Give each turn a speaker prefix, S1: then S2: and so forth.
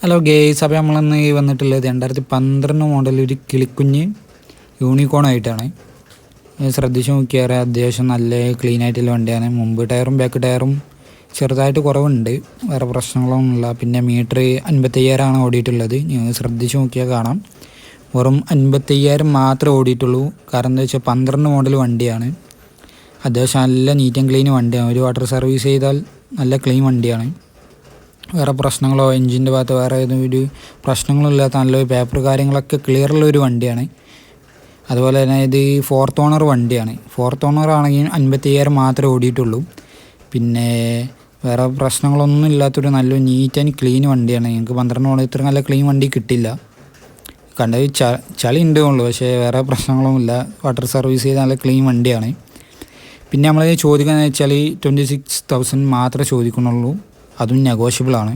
S1: Hello guys, അപ്പോൾ നമ്മളിന്ന് വന്നിട്ടുള്ളത് 2012 മോഡൽ ഒരു കിളിക്കുഞ്ഞ് യൂണിക്കോൺ ആയിട്ടാണ്. ശ്രദ്ധിച്ച് നോക്കിയാൽ അത്യാവശ്യം നല്ല ക്ലീൻ ആയിട്ടുള്ള വണ്ടിയാണ്. മുമ്പ് ടയറും ബാക്ക് ടയറും ചെറുതായിട്ട് കുറവുണ്ട്, വേറെ പ്രശ്നങ്ങളൊന്നുമില്ല. പിന്നെ മീറ്റർ 55,000 ഓടിയിട്ടുള്ളത്. നിങ്ങൾ ശ്രദ്ധിച്ച് നോക്കിയാൽ കാണാം, വെറും 55,000 മാത്രമേ ഓടിയിട്ടുള്ളൂ. കാരണം എന്താ വെച്ചാൽ 12 മോഡൽ വണ്ടിയാണ്. അത്യാവശ്യം നല്ല നീറ്റ് ആൻഡ് ക്ലീൻ വണ്ടിയാണ്. ഒരു വാട്ടർ സർവീസ് ചെയ്താൽ നല്ല ക്ലീൻ വണ്ടിയാണ്. വേറെ പ്രശ്നങ്ങളോ എൻജിൻ്റെ ഭാഗത്ത് വേറെ ഒരു പ്രശ്നങ്ങളോ ഇല്ലാത്ത നല്ലൊരു പേപ്പർ കാര്യങ്ങളൊക്കെ ക്ലിയറുള്ളൊരു വണ്ടിയാണ്. അതുപോലെ തന്നെ ഇത് 4th ഓണർ വണ്ടിയാണ്. 4th ഓണർ ആണെങ്കിൽ 55,000 മാത്രമേ ഓടിയിട്ടുള്ളൂ. പിന്നെ വേറെ പ്രശ്നങ്ങളൊന്നും ഇല്ലാത്തൊരു നല്ലൊരു നീറ്റ് ആൻഡ് ക്ലീൻ വണ്ടിയാണ്. ഞങ്ങൾക്ക് 12 ഓണർ ഇത്ര നല്ല ക്ലീൻ വണ്ടി കിട്ടില്ല. കണ്ടത് ചളി ഉണ്ട് ഉള്ളൂ, പക്ഷേ വേറെ പ്രശ്നങ്ങളൊന്നുമില്ല. വാട്ടർ സർവീസ് ചെയ്ത് നല്ല ക്ലീൻ വണ്ടിയാണ്. പിന്നെ നമ്മൾ ചോദിക്കുകയെന്ന് വെച്ചാൽ 26,000 മാത്രമേ ചോദിക്കുന്നുള്ളൂ, അതും നെഗോഷ്യബിളാണ്.